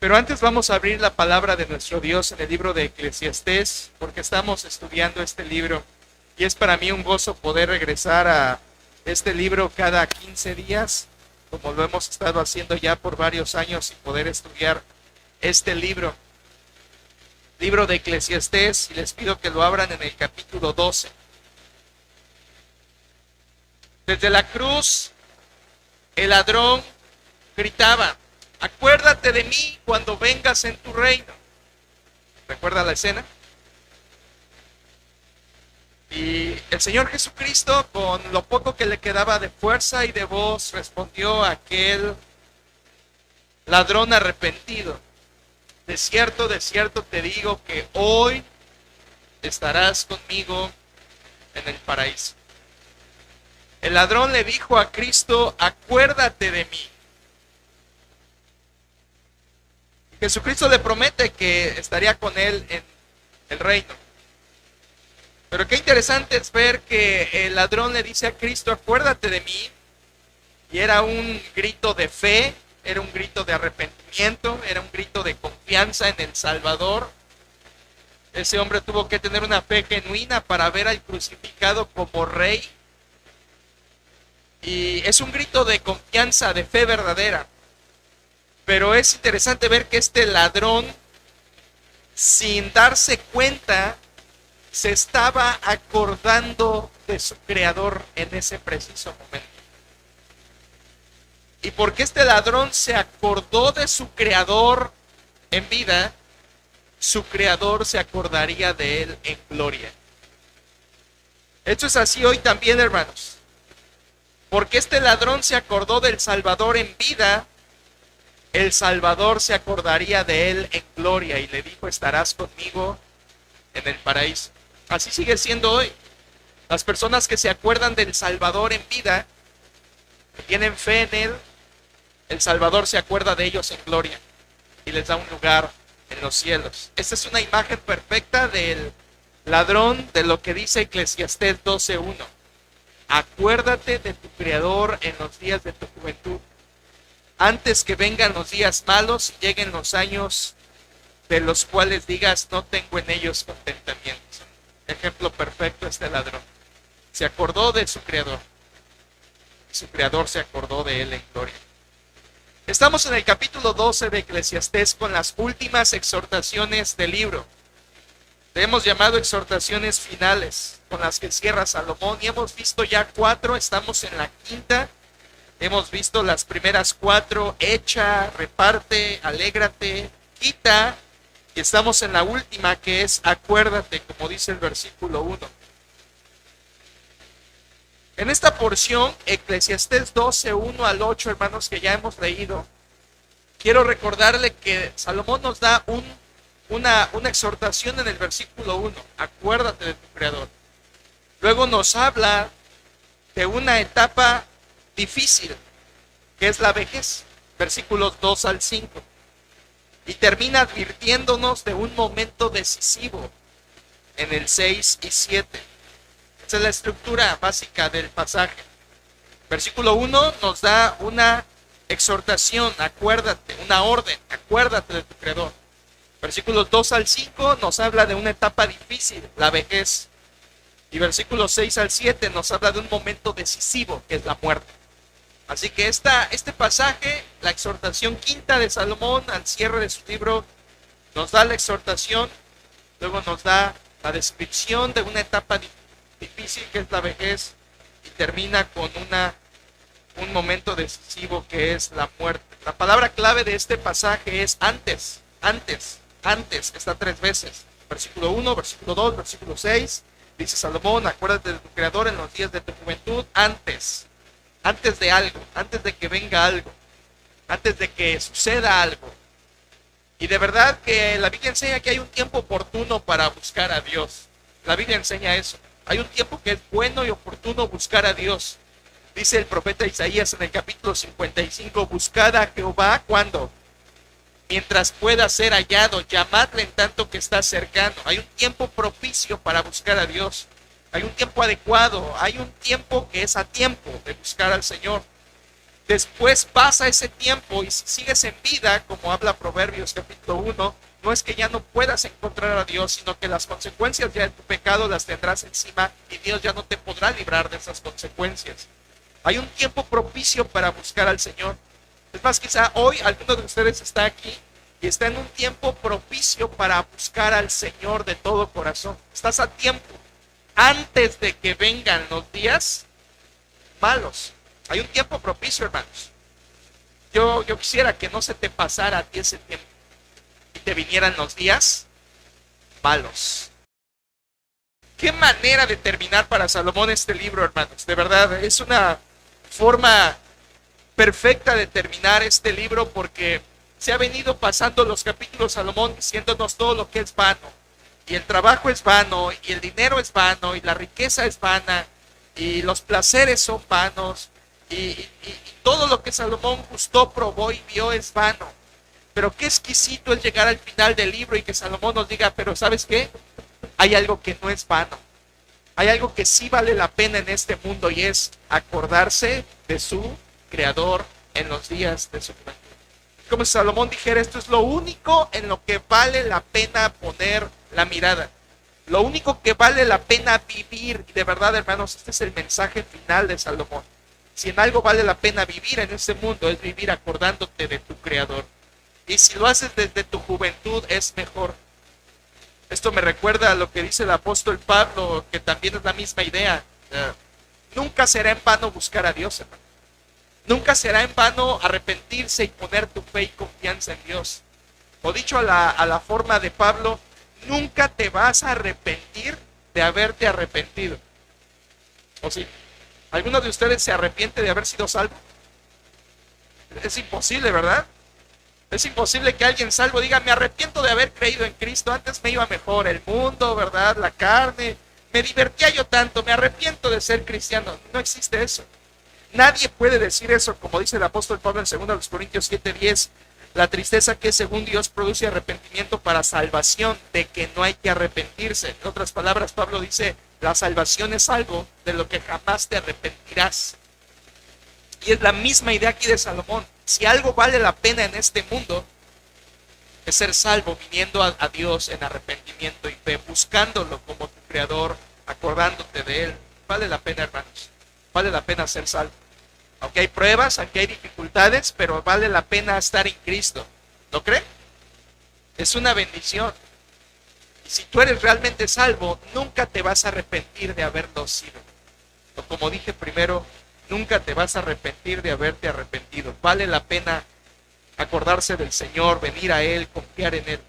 Pero antes vamos a abrir la palabra de nuestro Dios en el libro de Eclesiastés, porque estamos estudiando este libro y es para mí un gozo poder regresar a este libro cada 15 días, como lo hemos estado haciendo ya por varios años, y poder estudiar este libro de Eclesiastés, y les pido que lo abran en el capítulo 12. Desde la cruz, el ladrón gritaba: acuérdate de mí cuando vengas en tu reino. ¿Recuerda la escena? Y el Señor Jesucristo, con lo poco que le quedaba de fuerza y de voz, respondió a aquel ladrón arrepentido: de cierto te digo que hoy estarás conmigo en el paraíso. El ladrón le dijo a Cristo: acuérdate de mí. Jesucristo le promete que estaría con él en el reino. Pero qué interesante es ver que el ladrón le dice a Cristo: acuérdate de mí. Y era un grito de fe, era un grito de arrepentimiento, era un grito de confianza en el Salvador. Ese hombre tuvo que tener una fe genuina para ver al crucificado como rey. Y es un grito de confianza, de fe verdadera. Pero es interesante ver que este ladrón, sin darse cuenta, se estaba acordando de su creador en ese preciso momento. Y porque este ladrón se acordó de su creador en vida, su creador se acordaría de él en gloria. Esto es así hoy también, hermanos. Porque este ladrón se acordó del Salvador en vida, el Salvador se acordaría de él en gloria y le dijo: estarás conmigo en el paraíso. Así sigue siendo hoy. Las personas que se acuerdan del Salvador en vida, que tienen fe en él, el Salvador se acuerda de ellos en gloria y les da un lugar en los cielos. Esta es una imagen perfecta del ladrón, de lo que dice Eclesiastés 12:1. Acuérdate de tu Creador en los días de tu juventud, antes que vengan los días malos y lleguen los años de los cuales digas: no tengo en ellos contentamiento. Ejemplo perfecto este ladrón. Se acordó de su Creador. Su Creador se acordó de él en gloria. Estamos en el capítulo 12 de Eclesiastés con las últimas exhortaciones del libro. Le hemos llamado exhortaciones finales, con las que cierra Salomón, y hemos visto ya 4, estamos en la 5ª. Hemos visto las primeras 4: echa, reparte, alégrate, quita, y estamos en la última, que es acuérdate, como dice el versículo 1. En esta porción, Eclesiastés 12:1 al 8, hermanos, que ya hemos leído, quiero recordarle que Salomón nos da una exhortación en el versículo 1, acuérdate de tu Creador. Luego nos habla de una etapa difícil, que es la vejez, versículos 2 al 5. Y termina advirtiéndonos de un momento decisivo en el 6 y 7. Esa es la estructura básica del pasaje. Versículo 1 nos da una exhortación: acuérdate, una orden: acuérdate de tu Creador. Versículos 2 al 5 nos habla de una etapa difícil, la vejez. Y versículos 6 al 7 nos habla de un momento decisivo, que es la muerte. Así que este pasaje, la exhortación quinta de Salomón al cierre de su libro, nos da la exhortación, luego nos da la descripción de una etapa difícil, que es la vejez, y termina con un momento decisivo, que es la muerte. La palabra clave de este pasaje es antes, está 3 veces. Versículo 1, versículo 2, versículo 6, dice Salomón: acuérdate de tu Creador en los días de tu juventud, antes de algo, antes de que venga algo, antes de que suceda algo. Y de verdad que la Biblia enseña que hay un tiempo oportuno para buscar a Dios. La Biblia enseña eso. Hay un tiempo que es bueno y oportuno buscar a Dios. Dice el profeta Isaías en el capítulo 55: buscad a Jehová, ¿cuándo? Mientras pueda ser hallado, llamadle en tanto que está cercano. Hay un tiempo propicio para buscar a Dios. Hay un tiempo adecuado, hay un tiempo que es a tiempo de buscar al Señor. Después pasa ese tiempo y si sigues en vida, como habla Proverbios capítulo 1, no es que ya no puedas encontrar a Dios, sino que las consecuencias ya de tu pecado las tendrás encima y Dios ya no te podrá librar de esas consecuencias. Hay un tiempo propicio para buscar al Señor. Es más, quizá hoy alguno de ustedes está aquí y está en un tiempo propicio para buscar al Señor de todo corazón. Estás a tiempo, antes de que vengan los días malos. Hay un tiempo propicio, hermanos. Yo quisiera que no se te pasara a ti ese tiempo y te vinieran los días malos. Qué manera de terminar para Salomón este libro, hermanos. De verdad, es una forma perfecta de terminar este libro porque se ha venido pasando los capítulos Salomón diciéndonos todo lo que es vano. Y el trabajo es vano, y el dinero es vano, y la riqueza es vana, y los placeres son vanos, y todo lo que Salomón gustó, probó y vio es vano. Pero qué exquisito es llegar al final del libro y que Salomón nos diga, pero ¿sabes qué? Hay algo que no es vano. Hay algo que sí vale la pena en este mundo y es acordarse de su Creador en los días de su juventud. Como si Salomón dijera, esto es lo único en lo que vale la pena poner la mirada. Lo único que vale la pena vivir. Y de verdad, hermanos, este es el mensaje final de Salomón. Si en algo vale la pena vivir en este mundo, es vivir acordándote de tu Creador. Y si lo haces desde tu juventud, es mejor. Esto me recuerda a lo que dice el apóstol Pablo, que también es la misma idea. Nunca será en vano buscar a Dios, hermano. Nunca será en vano arrepentirse y poner tu fe y confianza en Dios. O dicho a la forma de Pablo, nunca te vas a arrepentir de haberte arrepentido. ¿O sí? ¿Alguno de ustedes se arrepiente de haber sido salvo? Es imposible, ¿verdad? Es imposible que alguien salvo diga, me arrepiento de haber creído en Cristo, antes me iba mejor el mundo, ¿verdad? La carne, me divertía yo tanto, me arrepiento de ser cristiano. No existe eso. Nadie puede decir eso, como dice el apóstol Pablo en 2 Corintios 7:10. La tristeza que según Dios produce arrepentimiento para salvación, de que no hay que arrepentirse. En otras palabras, Pablo dice, la salvación es algo de lo que jamás te arrepentirás. Y es la misma idea aquí de Salomón. Si algo vale la pena en este mundo, es ser salvo, viniendo a Dios en arrepentimiento y fe, buscándolo como tu Creador, acordándote de Él. Vale la pena, hermanos. Vale la pena ser salvo. Aunque hay pruebas, aunque hay dificultades, pero vale la pena estar en Cristo. ¿Lo creen? Es una bendición. Y si tú eres realmente salvo, nunca te vas a arrepentir de haberlo sido. O como dije primero, nunca te vas a arrepentir de haberte arrepentido. Vale la pena acordarse del Señor, venir a Él, confiar en Él.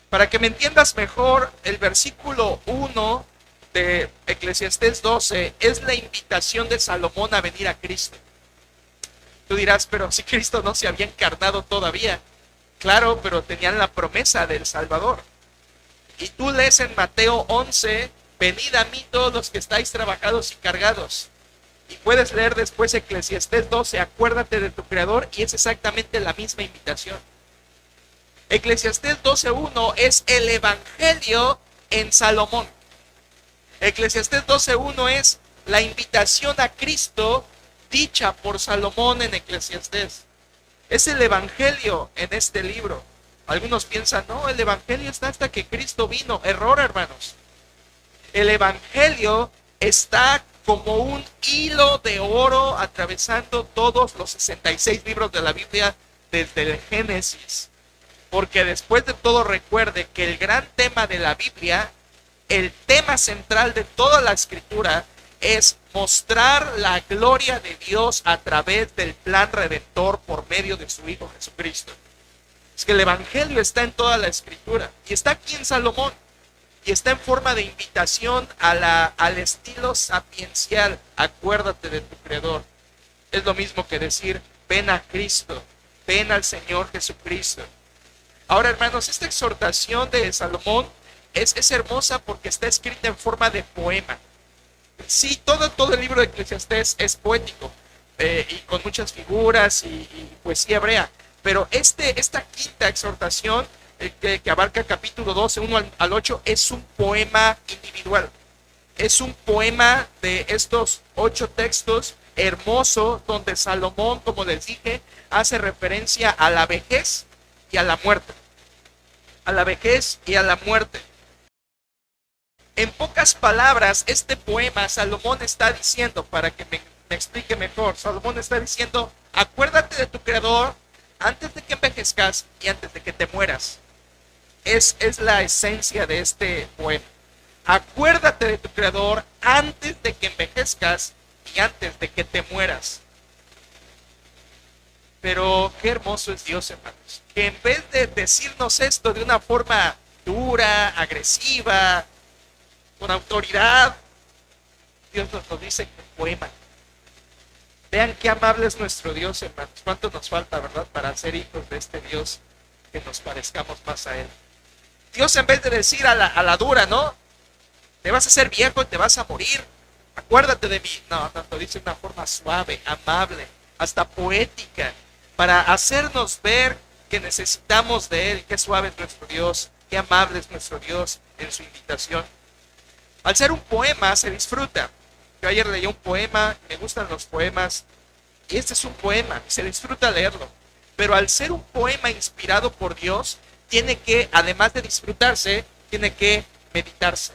Para que me entiendas mejor, el versículo 1 de Eclesiastés 12 es la invitación de Salomón a venir a Cristo. Tú dirás, pero si Cristo no se había encarnado todavía. Claro, pero tenían la promesa del Salvador. Y tú lees en Mateo 11, venid a mí todos los que estáis trabajados y cargados. Y puedes leer después Eclesiastés 12, acuérdate de tu Creador, y es exactamente la misma invitación. Eclesiastés 12:1 es el Evangelio en Salomón. Eclesiastés 12:1 es la invitación a Cristo dicha por Salomón en Eclesiastés. Es el Evangelio en este libro. Algunos piensan, no, el Evangelio está hasta que Cristo vino. Error, hermanos. El Evangelio está como un hilo de oro atravesando todos los 66 libros de la Biblia desde el Génesis. Porque después de todo recuerde que el gran tema de la Biblia, el tema central de toda la Escritura, es mostrar la gloria de Dios a través del plan redentor por medio de su Hijo Jesucristo. Es que el Evangelio está en toda la Escritura y está aquí en Salomón. Y está en forma de invitación al estilo sapiencial. Acuérdate de tu Creador. Es lo mismo que decir, ven a Cristo, ven al Señor Jesucristo. Ahora, hermanos, esta exhortación de Salomón es hermosa porque está escrita en forma de poema. Sí, todo el libro de Eclesiastés es poético y con muchas figuras y poesía hebrea. Pero esta quinta exhortación que abarca capítulo 12, 1 al 8, es un poema individual. Es un poema de estos 8 textos hermoso donde Salomón, como les dije, hace referencia a la vejez y a la muerte. A la vejez y a la muerte. En pocas palabras, este poema Salomón está diciendo, para que me explique mejor, Salomón está diciendo, acuérdate de tu Creador antes de que envejezcas y antes de que te mueras. Es la esencia de este poema. Acuérdate de tu Creador antes de que envejezcas y antes de que te mueras. Pero qué hermoso es Dios, hermanos, que en vez de decirnos esto de una forma dura, agresiva, con autoridad, Dios nos lo dice en un poema. Vean qué amable es nuestro Dios, hermanos. Cuánto nos falta, ¿verdad?, para ser hijos de este Dios, que nos parezcamos más a Él. Dios, en vez de decir a la dura, ¿no?, te vas a hacer viejo y te vas a morir, acuérdate de mí. No, lo dice de una forma suave, amable, hasta poética, para hacernos ver que necesitamos de Él. Qué suave es nuestro Dios, qué amable es nuestro Dios en su invitación. Al ser un poema se disfruta. Yo ayer leí un poema, me gustan los poemas, y este es un poema, se disfruta leerlo. Pero al ser un poema inspirado por Dios, tiene que, además de disfrutarse, tiene que meditarse.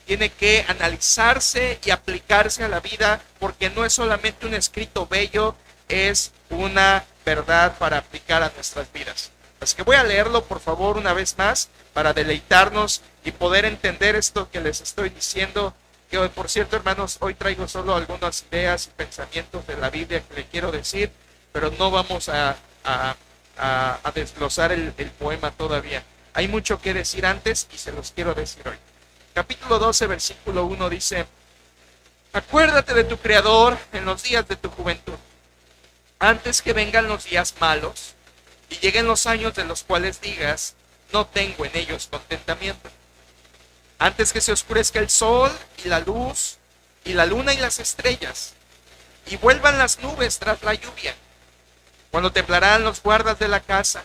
Tiene que analizarse y aplicarse a la vida, porque no es solamente un escrito bello, es una verdad para aplicar a nuestras vidas. Así que voy a leerlo, por favor, una vez más, para deleitarnos y poder entender esto que les estoy diciendo. Que hoy, por cierto, hermanos, hoy traigo solo algunas ideas y pensamientos de la Biblia que le quiero decir, pero no vamos a desglosar el poema todavía. Hay mucho que decir antes y se los quiero decir hoy. Capítulo 12, versículo 1 dice: acuérdate de tu Creador en los días de tu juventud, antes que vengan los días malos y lleguen los años de los cuales digas, no tengo en ellos contentamiento. Antes que se oscurezca el sol y la luz, y la luna y las estrellas, y vuelvan las nubes tras la lluvia, cuando temblarán los guardas de la casa,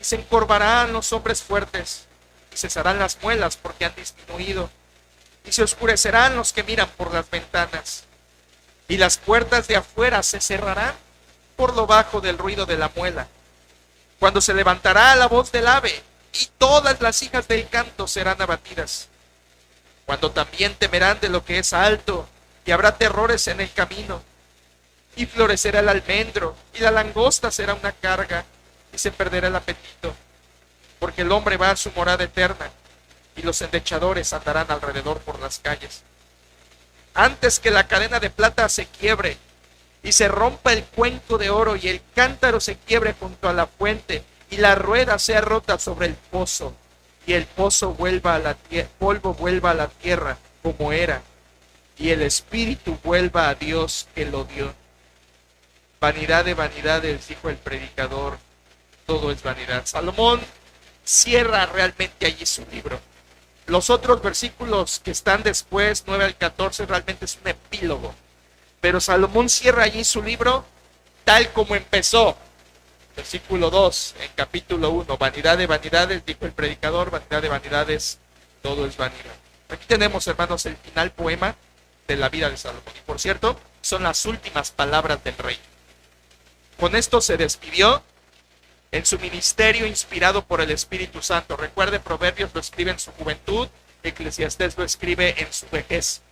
y se encorvarán los hombres fuertes, y cesarán las muelas porque han disminuido, y se oscurecerán los que miran por las ventanas, y las puertas de afuera se cerrarán por lo bajo del ruido de la muela, cuando se levantará la voz del ave, y todas las hijas del canto serán abatidas, cuando también temerán de lo que es alto, y habrá terrores en el camino, y florecerá el almendro, y la langosta será una carga, y se perderá el apetito, porque el hombre va a su morada eterna, y los endechadores andarán alrededor por las calles. Antes que la cadena de plata se quiebre, y se rompa el cuenco de oro, y el cántaro se quiebre junto a la fuente, y la rueda sea rota sobre el pozo, y el pozo vuelva a la polvo vuelva a la tierra como era, y el espíritu vuelva a Dios que lo dio. Vanidad de vanidades, dijo el predicador, todo es vanidad. Salomón cierra realmente allí su libro. Los otros versículos que están después, 9 al 14, realmente es un epílogo. Pero Salomón cierra allí su libro tal como empezó. Versículo 2, en capítulo 1, vanidad de vanidades, dijo el predicador, vanidad de vanidades, todo es vanidad. Aquí tenemos, hermanos, el final poema de la vida de Salomón. Y por cierto, son las últimas palabras del rey. Con esto se despidió en su ministerio inspirado por el Espíritu Santo. Recuerde, Proverbios lo escribe en su juventud, Eclesiastés lo escribe en su vejez.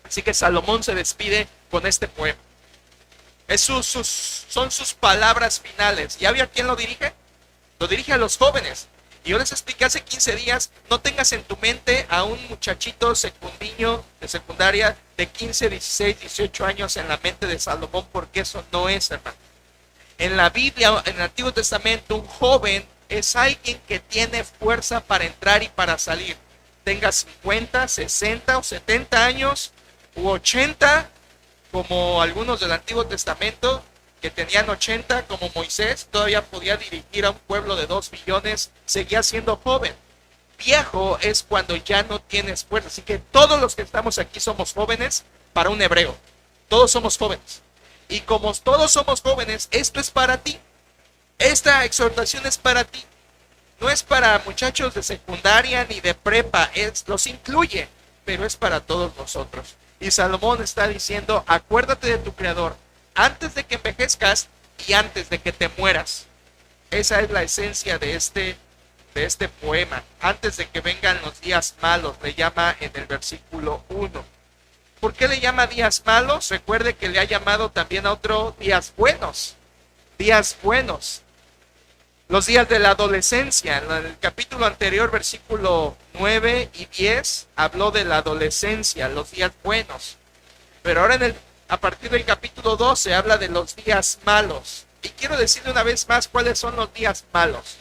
Así que Salomón se despide con este poema. Son sus palabras finales. ¿Ya vio a quién lo dirige? Lo dirige a los jóvenes. Y yo les expliqué hace 15 días, no tengas en tu mente a un muchachito secundiño de secundaria de 15, 16, 18 años en la mente de Salomón, porque eso no es, hermano. En la Biblia, en el Antiguo Testamento, un joven es alguien que tiene fuerza para entrar y para salir. Tenga 50, 60 o 70 años u 80, como algunos del Antiguo Testamento que tenían 80, como Moisés, todavía podía dirigir a un pueblo de 2 millones, seguía siendo joven. Viejo es cuando ya no tienes fuerza. Así que todos los que estamos aquí somos jóvenes para un hebreo. Todos somos jóvenes. Y como todos somos jóvenes, esto es para ti. Esta exhortación es para ti. No es para muchachos de secundaria ni de prepa, los incluye, pero es para todos nosotros. Y Salomón está diciendo, acuérdate de tu Creador antes de que envejezcas y antes de que te mueras. Esa es la esencia de este poema. Antes de que vengan los días malos, le llama en el versículo 1. ¿Por qué le llama días malos? Recuerde que le ha llamado también a otro días buenos. Días buenos. Los días de la adolescencia. En el capítulo anterior, versículo 9 y 10, habló de la adolescencia, los días buenos. Pero ahora a partir del capítulo 12 habla de los días malos. Y quiero decirle una vez más cuáles son los días malos.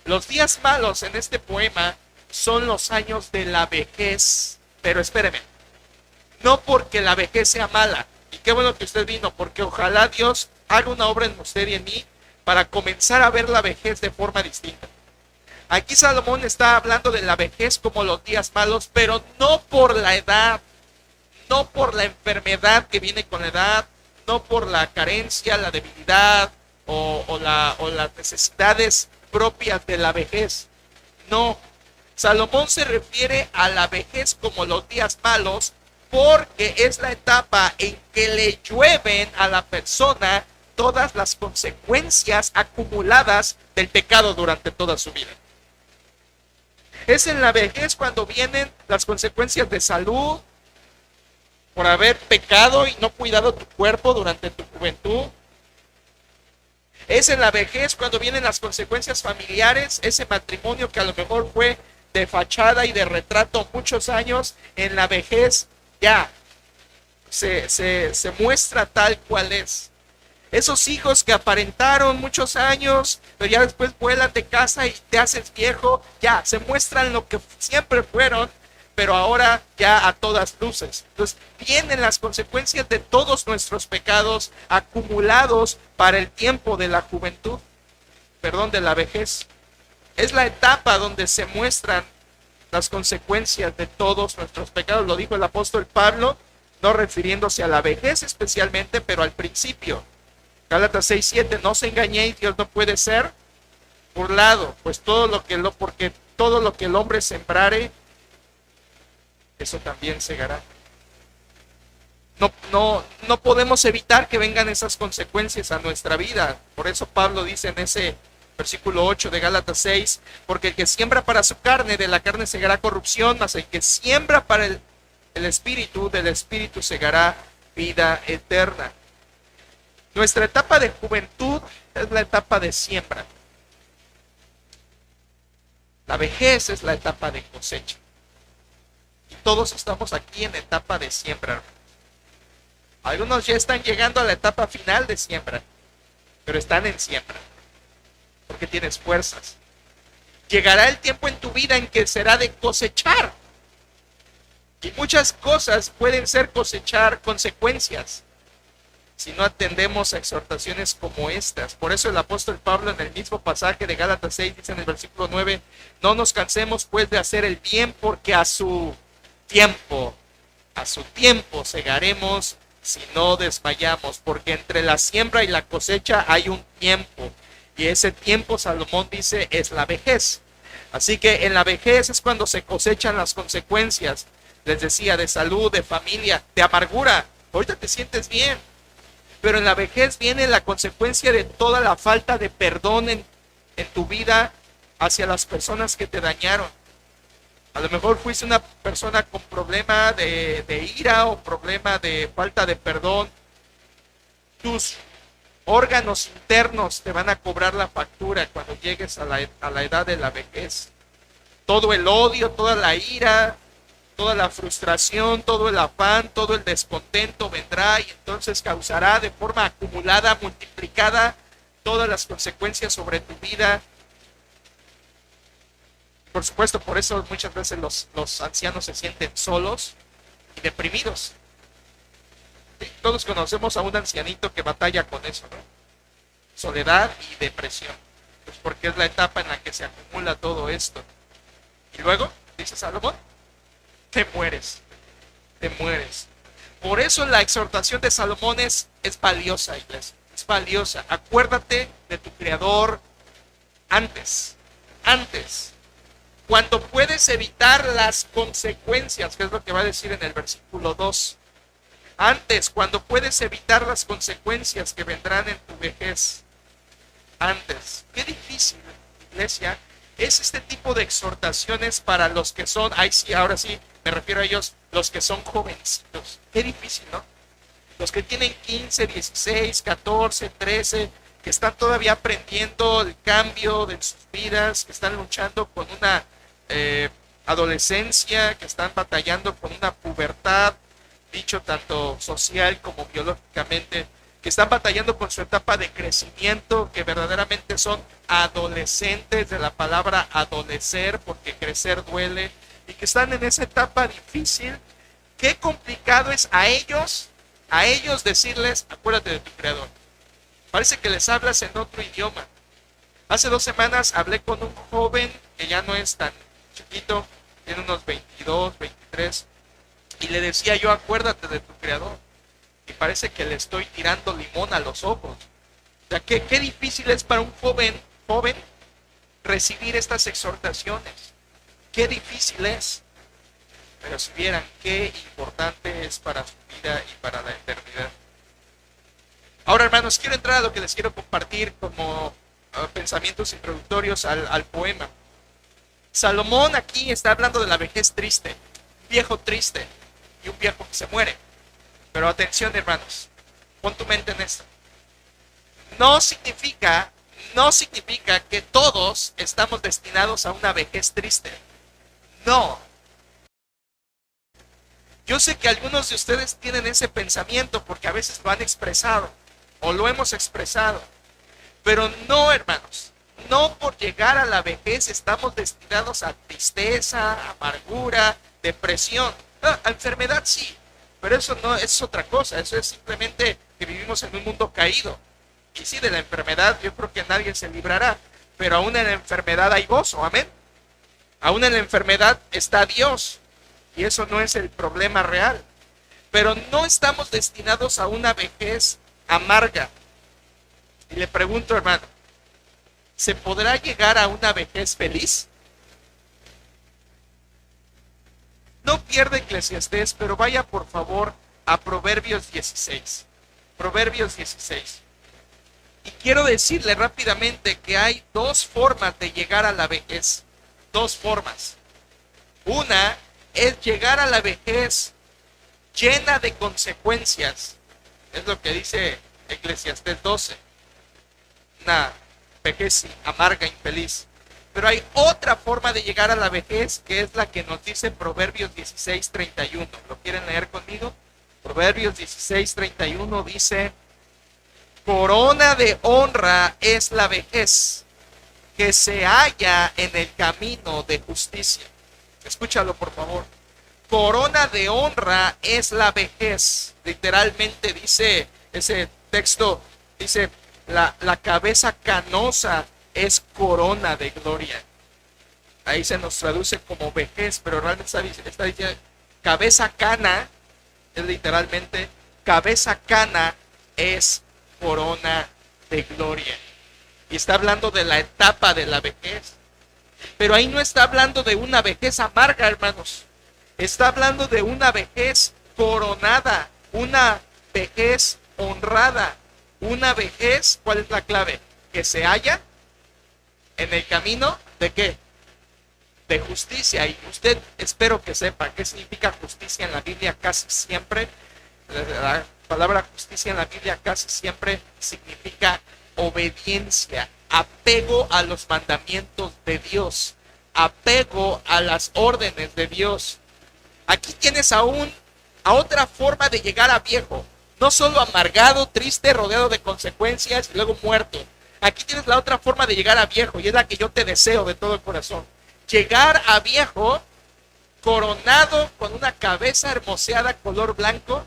Los días malos en este poema son los años de la vejez. Pero espéreme, no porque la vejez sea mala. Y qué bueno que usted vino, porque ojalá Dios haga una obra en usted y en mí para comenzar a ver la vejez de forma distinta. Aquí Salomón está hablando de la vejez como los días malos, pero no por la edad, no por la enfermedad que viene con la edad, no por la carencia, la debilidad o las necesidades propias de la vejez. No, Salomón se refiere a la vejez como los días malos porque es la etapa en que le llueven a la persona todas las consecuencias acumuladas del pecado durante toda su vida. Es en la vejez cuando vienen las consecuencias de salud por haber pecado y no cuidado tu cuerpo durante tu juventud. Es en la vejez cuando vienen las consecuencias familiares, ese matrimonio que a lo mejor fue de fachada y de retrato muchos años, en la vejez ya se muestra tal cual es. Esos hijos que aparentaron muchos años, pero ya después vuelan de casa y te haces viejo, ya se muestran lo que siempre fueron, pero ahora ya a todas luces. Entonces vienen las consecuencias de todos nuestros pecados acumulados para el tiempo de la juventud, de la vejez. Es la etapa donde se muestran las consecuencias de todos nuestros pecados. Lo dijo el apóstol Pablo, no refiriéndose a la vejez especialmente, pero al principio. Gálatas 6:7, no os engañéis, Dios no puede ser burlado, pues porque todo lo que el hombre sembrare, eso también segará. No podemos evitar que vengan esas consecuencias a nuestra vida. Por eso Pablo dice en ese versículo 8 de Gálatas 6, porque el que siembra para su carne, de la carne segará corrupción, mas el que siembra para el espíritu, del espíritu segará vida eterna. Nuestra etapa de juventud es la etapa de siembra. La vejez es la etapa de cosecha. Y todos estamos aquí en etapa de siembra. Algunos ya están llegando a la etapa final de siembra, pero están en siembra, porque tienes fuerzas. Llegará el tiempo en tu vida en que será de cosechar. Y muchas cosas pueden ser cosechar consecuencias si no atendemos a exhortaciones como estas. Por eso el apóstol Pablo en el mismo pasaje de Gálatas 6 dice en el versículo 9, no nos cansemos pues de hacer el bien, porque a su tiempo segaremos si no desmayamos, porque entre la siembra y la cosecha hay un tiempo, y ese tiempo, Salomón dice, es la vejez. Así que en la vejez es cuando se cosechan las consecuencias, les decía, de salud, de familia, de amargura. Ahorita te sientes bien, pero en la vejez viene la consecuencia de toda la falta de perdón en tu vida hacia las personas que te dañaron. A lo mejor fuiste una persona con problema de ira o problema de falta de perdón. Tus órganos internos te van a cobrar la factura cuando llegues a la edad de la vejez. Todo el odio, toda la ira, toda la frustración, todo el afán, todo el descontento vendrá y entonces causará de forma acumulada, multiplicada, todas las consecuencias sobre tu vida. Por supuesto, por eso muchas veces los ancianos se sienten solos y deprimidos. Sí, todos conocemos a un ancianito que batalla con eso, ¿no? Soledad y depresión. Pues porque es la etapa en la que se acumula todo esto. Y luego, dice Salomón, te mueres. Por eso la exhortación de Salomón es valiosa, iglesia. Es valiosa. Acuérdate de tu Creador antes. Cuando puedes evitar las consecuencias, que es lo que va a decir en el versículo 2. Antes, cuando puedes evitar las consecuencias que vendrán en tu vejez. Antes. Qué difícil, iglesia, es este tipo de exhortaciones para los que son, ay sí, ahora sí, me refiero a ellos, los que son jovencitos. Qué difícil, ¿no? Los que tienen 15, 16, 14, 13, que están todavía aprendiendo el cambio de sus vidas, que están luchando con una adolescencia, que están batallando con una pubertad, dicho tanto social como biológicamente, que están batallando con su etapa de crecimiento, que verdaderamente son adolescentes, de la palabra adolecer, porque crecer duele, y que están en esa etapa difícil. Qué complicado es a ellos decirles, acuérdate de tu creador. Parece que les hablas en otro idioma. Hace 2 semanas hablé con un joven que ya no es tan chiquito, tiene unos 22, 23, y le decía yo, acuérdate de tu creador. Y parece que le estoy tirando limón a los ojos. O sea, qué difícil es para un joven recibir estas exhortaciones. Qué difícil es. Pero si vieran qué importante es para su vida y para la eternidad. Ahora, hermanos, quiero entrar a lo que les quiero compartir como pensamientos introductorios al poema. Salomón aquí está hablando de la vejez triste, un viejo triste y un viejo que se muere. Pero atención, hermanos, pon tu mente en esto. No significa que todos estamos destinados a una vejez triste. No. Yo sé que algunos de ustedes tienen ese pensamiento porque a veces lo han expresado o lo hemos expresado. Pero no, hermanos, no por llegar a la vejez estamos destinados a tristeza, amargura, depresión. A enfermedad sí, pero eso no es otra cosa, eso es simplemente que vivimos en un mundo caído. Y sí, de la enfermedad yo creo que nadie se librará, pero aún en la enfermedad hay gozo, amén. Aún en la enfermedad está Dios, y eso no es el problema real. Pero no estamos destinados a una vejez amarga. Y le pregunto, hermano, ¿se podrá llegar a una vejez feliz? No pierda Eclesiastés, pero vaya por favor a Proverbios 16. Proverbios 16. Y quiero decirle rápidamente que hay 2 formas de llegar a la vejez. 2 formas. Una es llegar a la vejez llena de consecuencias. Es lo que dice Eclesiastés 12. Una vejez amarga, infeliz. Pero hay otra forma de llegar a la vejez que es la que nos dice Proverbios 16:31. ¿Lo quieren leer conmigo? Proverbios 16:31 dice: corona de honra es la vejez, que se halla en el camino de justicia. Escúchalo, por favor. Corona de honra es la vejez. Literalmente dice ese texto, dice, la cabeza canosa es corona de gloria. Ahí se nos traduce como vejez, pero realmente está diciendo cabeza cana, es literalmente, cabeza cana es corona de gloria. Y está hablando de la etapa de la vejez. Pero ahí no está hablando de una vejez amarga, hermanos. Está hablando de una vejez coronada, una vejez honrada, una vejez, ¿cuál es la clave? Que se halla en el camino de ¿qué? De justicia. Y usted espero que sepa qué significa justicia en la Biblia casi siempre. La palabra justicia en la Biblia casi siempre significa obediencia, apego a los mandamientos de Dios, apego a las órdenes de Dios. Aquí tienes a otra forma de llegar a viejo, no solo amargado, triste, rodeado de consecuencias y luego muerto. Aquí tienes la otra forma de llegar a viejo y es la que yo te deseo de todo el corazón. Llegar a viejo coronado con una cabeza hermoseada color blanco,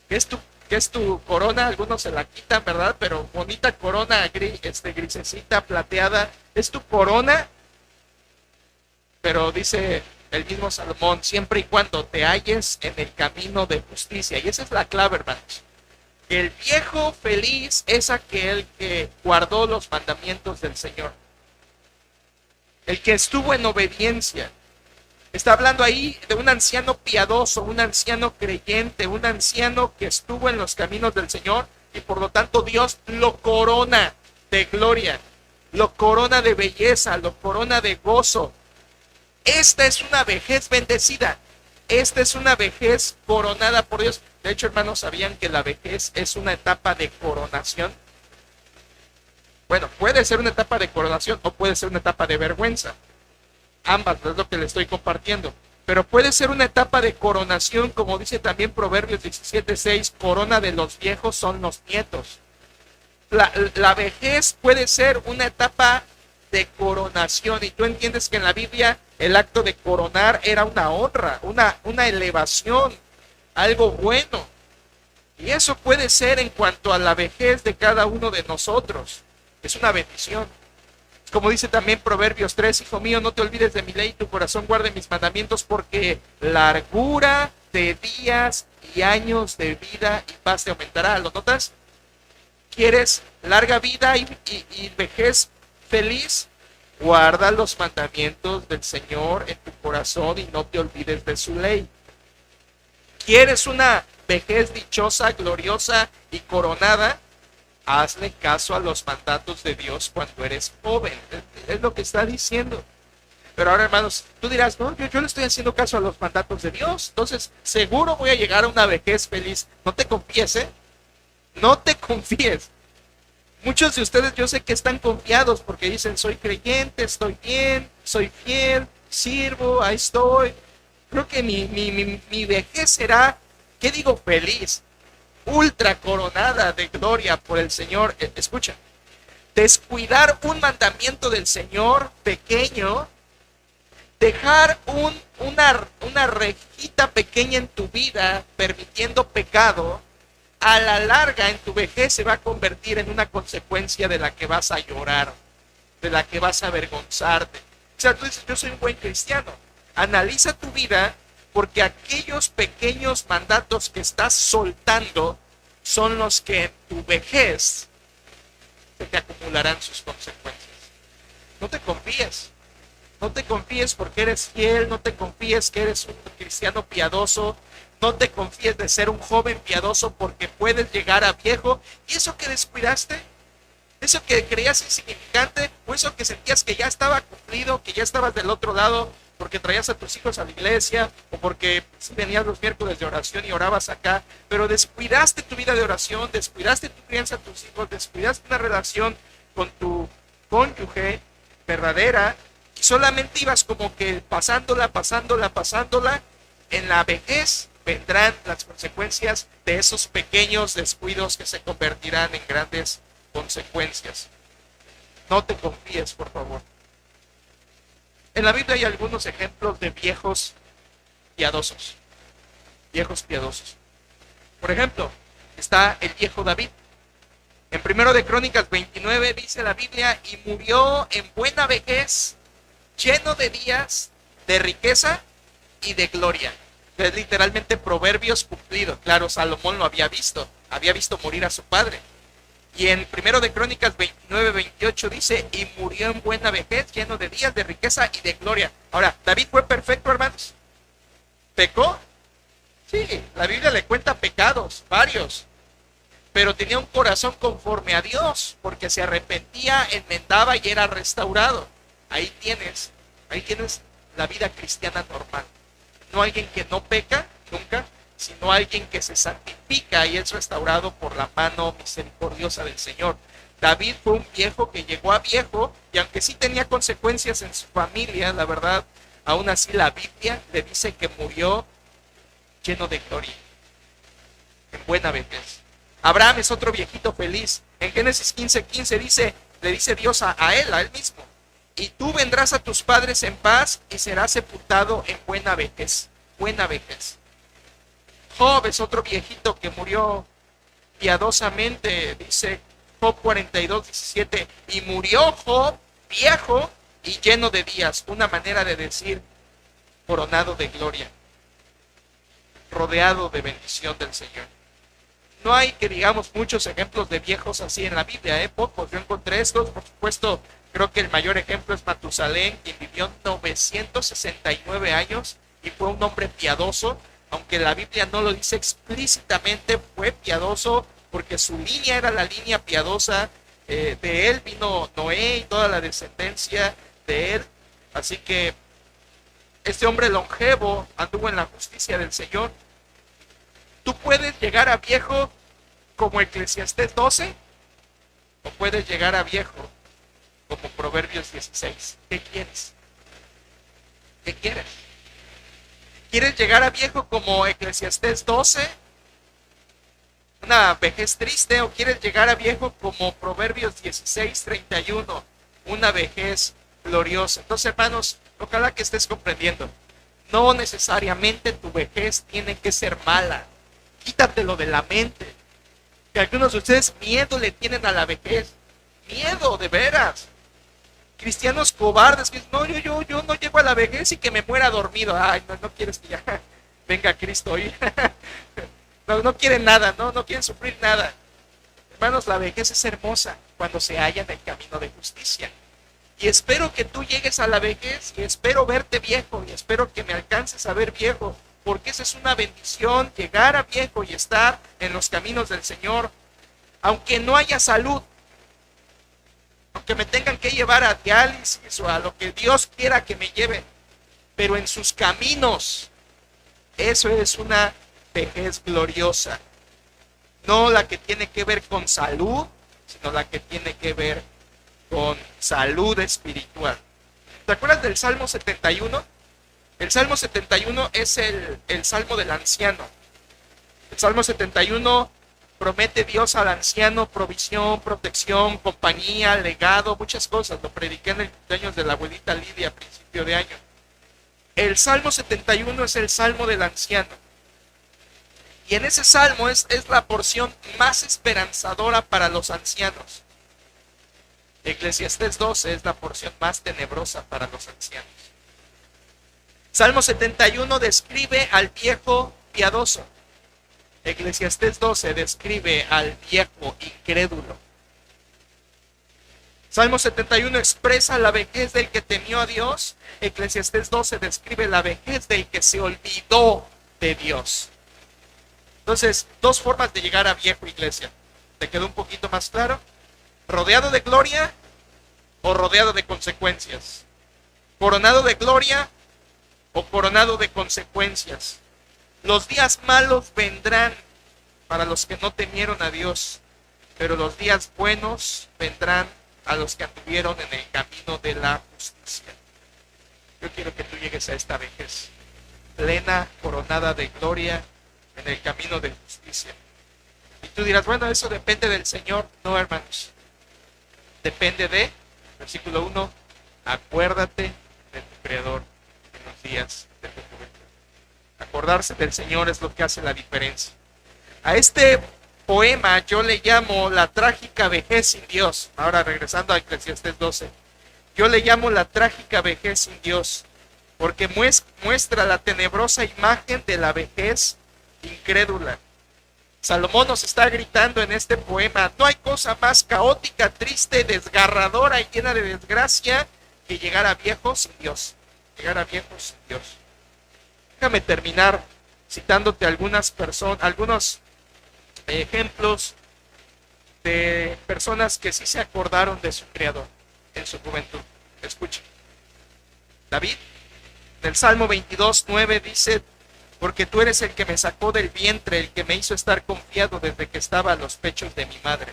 que es tu corona. Algunos se la quitan, ¿verdad? Pero bonita corona grisecita, plateada, es tu corona. Pero dice el mismo Salomón, siempre y cuando te halles en el camino de justicia. Y esa es la clave, hermanos. El viejo feliz es aquel que guardó los mandamientos del Señor. El que estuvo en obediencia. Está hablando ahí de un anciano piadoso, un anciano creyente, un anciano que estuvo en los caminos del Señor y por lo tanto Dios lo corona de gloria, lo corona de belleza, lo corona de gozo. Esta es una vejez bendecida. Esta es una vejez coronada por Dios. De hecho, hermanos, ¿sabían que la vejez es una etapa de coronación? Bueno, puede ser una etapa de coronación o puede ser una etapa de vergüenza. Ambas es lo que le estoy compartiendo. Pero puede ser una etapa de coronación, como dice también Proverbios 17:6, corona de los viejos son los nietos. La vejez puede ser una etapa de coronación. Y tú entiendes que en la Biblia el acto de coronar era una honra, una elevación, algo bueno. Y eso puede ser en cuanto a la vejez de cada uno de nosotros. Es una bendición. Como dice también Proverbios 3, hijo mío, no te olvides de mi ley, tu corazón guarde mis mandamientos, porque largura de días y años de vida y paz te aumentará. ¿Lo notas? ¿Quieres larga vida y vejez feliz? Guarda los mandamientos del Señor en tu corazón y no te olvides de su ley. ¿Quieres una vejez dichosa, gloriosa y coronada? Hazle caso a los mandatos de Dios cuando eres joven. Es lo que está diciendo. Pero ahora, hermanos, tú dirás, no, yo le estoy haciendo caso a los mandatos de Dios. Entonces, seguro voy a llegar a una vejez feliz. No te confíes, ¿eh? No te confíes. Muchos de ustedes yo sé que están confiados porque dicen, soy creyente, estoy bien, soy fiel, sirvo, ahí estoy. Creo que mi vejez será, ¿qué digo? Feliz, ultra coronada de gloria por el Señor. Escucha, descuidar un mandamiento del Señor pequeño, dejar una rejita pequeña en tu vida permitiendo pecado, a la larga en tu vejez se va a convertir en una consecuencia de la que vas a llorar, de la que vas a avergonzarte. O sea, tú dices, yo soy un buen cristiano. Analiza tu vida, porque aquellos pequeños mandatos que estás soltando son los que en tu vejez se te acumularán sus consecuencias. No te confíes. No te confíes porque eres fiel, no te confíes que eres un cristiano piadoso, no te confíes de ser un joven piadoso porque puedes llegar a viejo. ¿Y eso que descuidaste? ¿Eso que creías insignificante? ¿O eso que sentías que ya estaba cumplido, que ya estabas del otro lado porque traías a tus hijos a la iglesia o porque venías los miércoles de oración y orabas acá, pero descuidaste tu vida de oración, descuidaste tu crianza a tus hijos, descuidaste una relación con tu cónyuge verdadera y solamente ibas como que pasándola, en la vejez vendrán las consecuencias de esos pequeños descuidos que se convertirán en grandes consecuencias. No te confíes, por favor. En la Biblia hay algunos ejemplos de viejos piadosos. Viejos piadosos. Por ejemplo, está el viejo David. En 1 de Crónicas 29 dice la Biblia, y murió en buena vejez, lleno de días, de riqueza y de gloria. Es literalmente Proverbios cumplido. Claro, Salomón lo había visto morir a su padre. Y en 1 de Crónicas 29-28 dice, y murió en buena vejez, lleno de días, de riqueza y de gloria. Ahora, ¿David fue perfecto, hermanos? ¿Pecó? Sí, la Biblia le cuenta pecados, varios. Pero tenía un corazón conforme a Dios, porque se arrepentía, enmendaba y era restaurado. Ahí tienes la vida cristiana normal. No alguien que no peca, nunca, sino alguien que se santifica y es restaurado por la mano misericordiosa del Señor. David fue un viejo que llegó a viejo, y aunque sí tenía consecuencias en su familia, la verdad, aún así la Biblia le dice que murió lleno de gloria, en buena vejez. Abraham es otro viejito feliz. En Génesis 15:15 le dice Dios a él mismo, y tú vendrás a tus padres en paz y serás sepultado en buena vejez. Buena vejez. Job es otro viejito que murió piadosamente, dice Job 42:17, y murió Job viejo y lleno de días. Una manera de decir coronado de gloria, rodeado de bendición del Señor. No hay que digamos muchos ejemplos de viejos así en la Biblia, pocos. Yo encontré estos, por supuesto, Creo que el mayor ejemplo es Matusalén, quien vivió 969 años y fue un hombre piadoso, aunque la Biblia no lo dice explícitamente, fue piadoso porque su línea era la línea piadosa. De él vino Noé y toda la descendencia de él. Así que este hombre longevo anduvo en la justicia del Señor. Tú puedes llegar a viejo como Eclesiastés 12 o puedes llegar a viejo como Proverbios 16. ¿Qué quieres? ¿Qué quieres? ¿Quieres llegar a viejo como Eclesiastés 12? Una vejez triste, o quieres llegar a viejo como Proverbios 16:31, una vejez gloriosa. Entonces, hermanos, ojalá que estés comprendiendo. No necesariamente tu vejez tiene que ser mala. Quítatelo de la mente. Que algunos de ustedes miedo le tienen a la vejez. Miedo, de veras. Cristianos cobardes que dicen, no, yo no llego a la vejez y que me muera dormido. Ay, no quieres que ya venga Cristo hoy. No quieren nada, no quieren sufrir nada. Hermanos, la vejez es hermosa cuando se halla en el camino de justicia. Y espero que tú llegues a la vejez, y espero verte viejo, y espero que me alcances a ver viejo, porque esa es una bendición, llegar a viejo y estar en los caminos del Señor. Aunque no haya salud, aunque me tengan que llevar a diálisis o a lo que Dios quiera que me lleve, pero en sus caminos, eso es una vejez gloriosa, no la que tiene que ver con salud, sino la que tiene que ver con salud espiritual. ¿Te acuerdas del Salmo 71? El Salmo 71 es el Salmo del anciano. El Salmo 71 promete Dios al anciano provisión, protección, compañía, legado, muchas cosas. Lo prediqué en el cumpleaños de la abuelita Lidia a principio de año. El Salmo 71 es el Salmo del anciano. Y en ese salmo es la porción más esperanzadora para los ancianos. Eclesiastés 12 es la porción más tenebrosa para los ancianos. Salmo 71 describe al viejo piadoso. Eclesiastés 12 describe al viejo incrédulo. Salmo 71 expresa la vejez del que temió a Dios. Eclesiastés 12 describe la vejez del que se olvidó de Dios. Entonces, dos formas de llegar a viejo, iglesia. ¿Te quedó un poquito más claro? ¿Rodeado de gloria o rodeado de consecuencias? ¿Coronado de gloria o coronado de consecuencias? Los días malos vendrán para los que no temieron a Dios, pero los días buenos vendrán a los que anduvieron en el camino de la justicia. Yo quiero que tú llegues a esta vejez plena, coronada de gloria, en el camino de justicia. Y tú dirás, bueno, eso depende del Señor. No, hermanos. Depende de, versículo 1, acuérdate de tu Creador en los días de tu juventud. Acordarse del Señor es lo que hace la diferencia. A este poema yo le llamo la trágica vejez sin Dios. Ahora regresando a Eclesiastés 12. Yo le llamo la trágica vejez sin Dios, porque muestra la tenebrosa imagen de la vejez incrédula. Salomón nos está gritando en este poema, no hay cosa más caótica, triste, desgarradora y llena de desgracia que llegar a viejo sin Dios. Llegar a viejo sin Dios. Déjame terminar citándote algunos ejemplos de personas que sí se acordaron de su Creador en su juventud. Escuchen. David, del Salmo 22:9 dice, porque tú eres el que me sacó del vientre, el que me hizo estar confiado desde que estaba a los pechos de mi madre.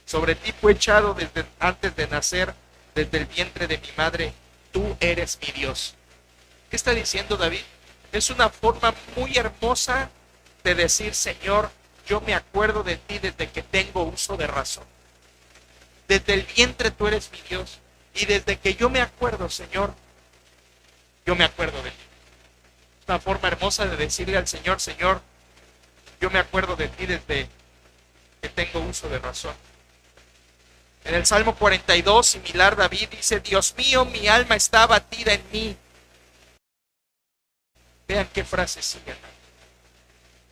Sobre ti fue echado desde antes de nacer, desde el vientre de mi madre, tú eres mi Dios. ¿Qué está diciendo David? Es una forma muy hermosa de decir, Señor, yo me acuerdo de ti desde que tengo uso de razón. Desde el vientre tú eres mi Dios. Y desde que yo me acuerdo, Señor, yo me acuerdo de ti. Una forma hermosa de decirle al Señor, Señor, yo me acuerdo de ti desde que tengo uso de razón. En el Salmo 42, similar, David dice, Dios mío, mi alma está abatida en mí. Vean qué frase sigue.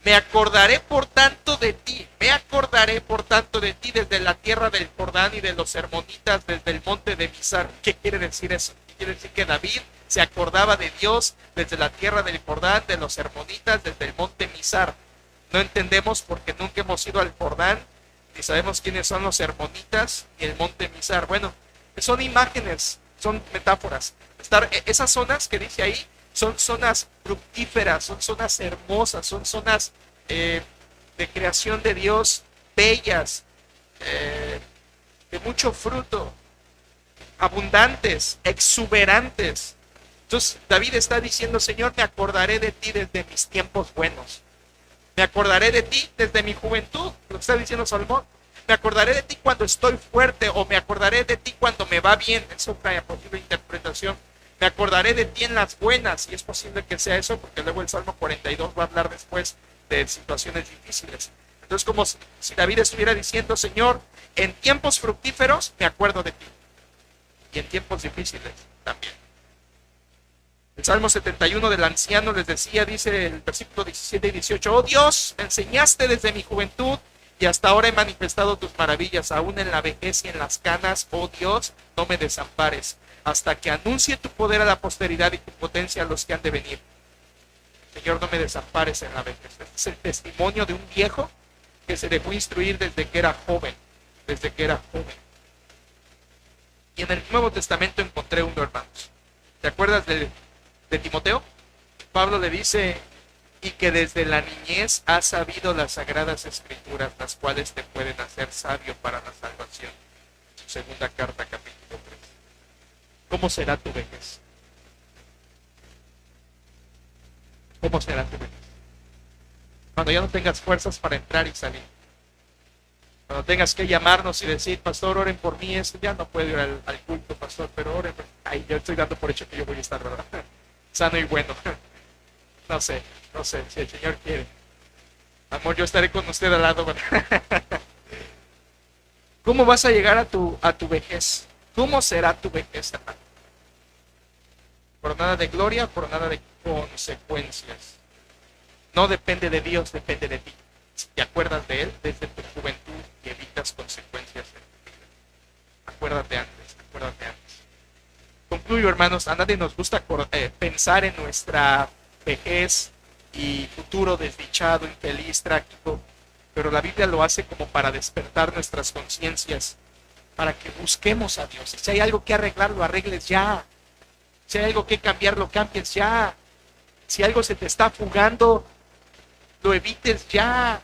Me acordaré por tanto de ti, me acordaré por tanto de ti desde la tierra del Jordán y de los hermonitas, desde el monte de Mizar. ¿Qué quiere decir eso? Quiere decir que David se acordaba de Dios desde la tierra del Jordán, de los hermonitas, desde el monte Mizar. No entendemos porque nunca hemos ido al Jordán, ni sabemos quiénes son los hermonitas y el monte Mizar. Bueno, son imágenes, son metáforas. Esas zonas que dice ahí son zonas fructíferas, son zonas hermosas, son zonas de creación de Dios, bellas, de mucho fruto, abundantes, exuberantes. Entonces David está diciendo, Señor, me acordaré de ti desde mis tiempos buenos. Me acordaré de ti desde mi juventud, lo que está diciendo Salomón. Me acordaré de ti cuando estoy fuerte, o me acordaré de ti cuando me va bien. Es otra posible interpretación. Me acordaré de ti en las buenas, y es posible que sea eso, porque luego el Salmo 42 va a hablar después de situaciones difíciles. Entonces, como si David estuviera diciendo, Señor, en tiempos fructíferos me acuerdo de ti, y en tiempos difíciles también. El Salmo 71 del anciano les decía, dice el versículo 17 y 18, oh Dios, me enseñaste desde mi juventud, y hasta ahora he manifestado tus maravillas, aún en la vejez y en las canas, oh Dios, no me desampares, hasta que anuncie tu poder a la posteridad y tu potencia a los que han de venir. Señor, no me desampares en la vejez. Este es el testimonio de un viejo que se dejó instruir desde que era joven, desde que era joven. Y en el Nuevo Testamento encontré uno, hermanos. ¿Te acuerdas de Timoteo? Pablo le dice, y que desde la niñez has sabido las sagradas escrituras, las cuales te pueden hacer sabio para la salvación. Su segunda carta, capítulo 3. ¿Cómo será tu vejez? ¿Cómo será tu vejez? Cuando ya no tengas fuerzas para entrar y salir. Cuando tengas que llamarnos y decir, pastor, oren por mí, ya no puedo ir al culto, pastor, pero oren. Ay, yo estoy dando por hecho que yo voy a estar, ¿verdad? Sano y bueno. No sé, si el Señor quiere. Amor, yo estaré con usted al lado, ¿verdad? ¿Cómo vas a llegar a tu vejez? ¿Cómo será tu vejez, hermano? Por nada de gloria, por nada de consecuencias. No depende de Dios, depende de ti. Si te acuerdas de Él desde tu juventud y evitas consecuencias en tu vida. Acuérdate antes. Concluyo, hermanos, a nadie nos gusta pensar en nuestra vejez y futuro desdichado, infeliz, trágico, pero la Biblia lo hace como para despertar nuestras conciencias, para que busquemos a Dios. Si hay algo que arreglar, lo arregles ya. Si hay algo que cambiar, lo cambies ya. Si algo se te está fugando, lo evites ya,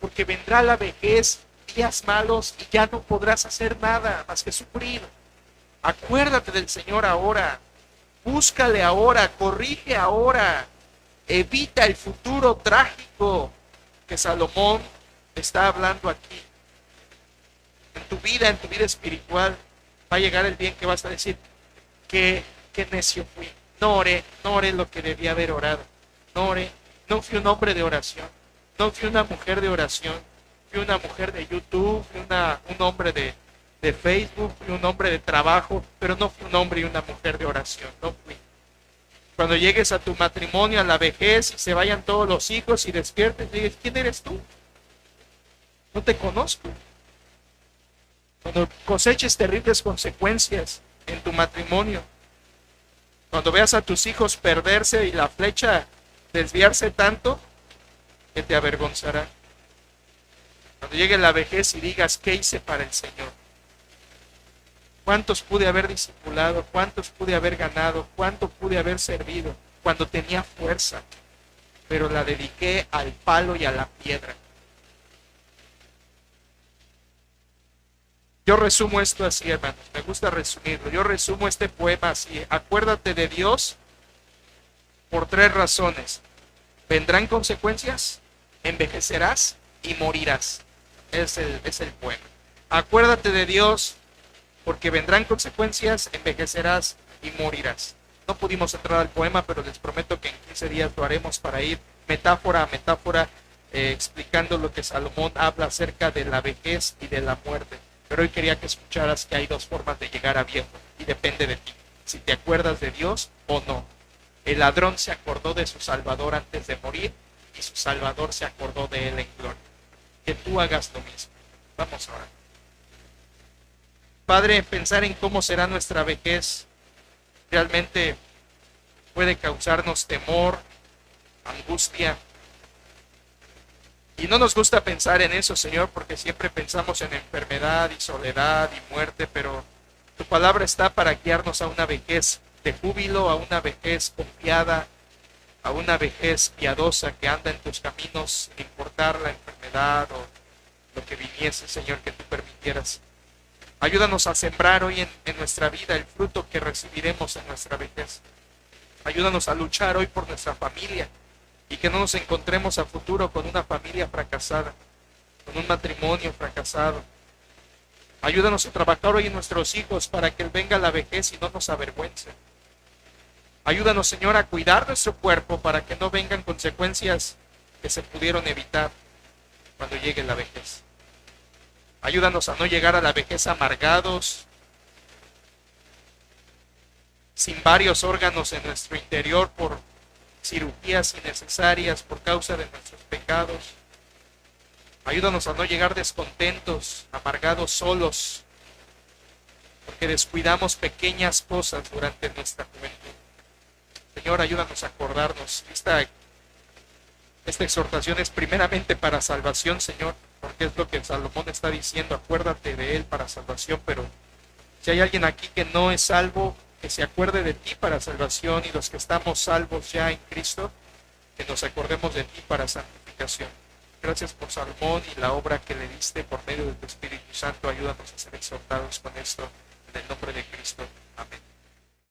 porque vendrá la vejez, días malos, y ya no podrás hacer nada más que sufrir. Acuérdate del Señor ahora, búscale ahora, corrige ahora, evita el futuro trágico que Salomón está hablando aquí. En tu vida espiritual, va a llegar el día en que vas a decir, qué necio fui, no oré lo que debía haber orado, no fui un hombre de oración, no fui una mujer de oración, fui una mujer de YouTube, fui un hombre de Facebook, fui un hombre de trabajo, pero no fui un hombre y una mujer de oración, no fui. Cuando llegues a tu matrimonio, a la vejez, y se vayan todos los hijos y despiertes, y dices, ¿quién eres tú? No te conozco. Cuando coseches terribles consecuencias en tu matrimonio, cuando veas a tus hijos perderse y la flecha desviarse tanto, que te avergonzará. Cuando llegue la vejez y digas, ¿qué hice para el Señor? ¿Cuántos pude haber discipulado? ¿Cuántos pude haber ganado? ¿Cuánto pude haber servido cuando tenía fuerza? Pero la dediqué al palo y a la piedra. Yo resumo esto así, hermanos. Me gusta resumirlo. Yo resumo este poema así. Acuérdate de Dios por 3 razones. Vendrán consecuencias, envejecerás y morirás. Es el poema. Acuérdate de Dios porque vendrán consecuencias, envejecerás y morirás. No pudimos entrar al poema, pero les prometo que en 15 días lo haremos para ir metáfora a metáfora explicando lo que Salomón habla acerca de la vejez y de la muerte. Pero hoy quería que escucharas que hay 2 formas de llegar a viejo y depende de ti, si te acuerdas de Dios o no. El ladrón se acordó de su Salvador antes de morir y su Salvador se acordó de él en gloria. Que tú hagas lo mismo. Vamos a orar. Padre, pensar en cómo será nuestra vejez realmente puede causarnos temor, angustia. Y no nos gusta pensar en eso, Señor, porque siempre pensamos en enfermedad y soledad y muerte, pero tu palabra está para guiarnos a una vejez de júbilo, a una vejez confiada, a una vejez piadosa que anda en tus caminos, sin importar la enfermedad o lo que viniese, Señor, que tú permitieras. Ayúdanos a sembrar hoy en nuestra vida el fruto que recibiremos en nuestra vejez. Ayúdanos a luchar hoy por nuestra familia y que no nos encontremos a futuro con una familia fracasada, con un matrimonio fracasado. Ayúdanos a trabajar hoy en nuestros hijos para que venga la vejez y no nos avergüence. Ayúdanos, Señor, a cuidar nuestro cuerpo para que no vengan consecuencias que se pudieron evitar cuando llegue la vejez. Ayúdanos a no llegar a la vejez amargados, sin varios órganos en nuestro interior por cirugías innecesarias por causa de nuestros pecados. Ayúdanos a no llegar descontentos, amargados, solos, porque descuidamos pequeñas cosas durante nuestra juventud. Señor, ayúdanos a acordarnos. Esta exhortación es primeramente para salvación, Señor, porque es lo que Salomón está diciendo. Acuérdate de él para salvación, pero si hay alguien aquí que no es salvo, que se acuerde de ti para salvación, y los que estamos salvos ya en Cristo, que nos acordemos de ti para santificación. Gracias por Salomón y la obra que le diste por medio de tu Espíritu Santo. Ayúdanos a ser exhortados con esto, en el nombre de Cristo. Amén.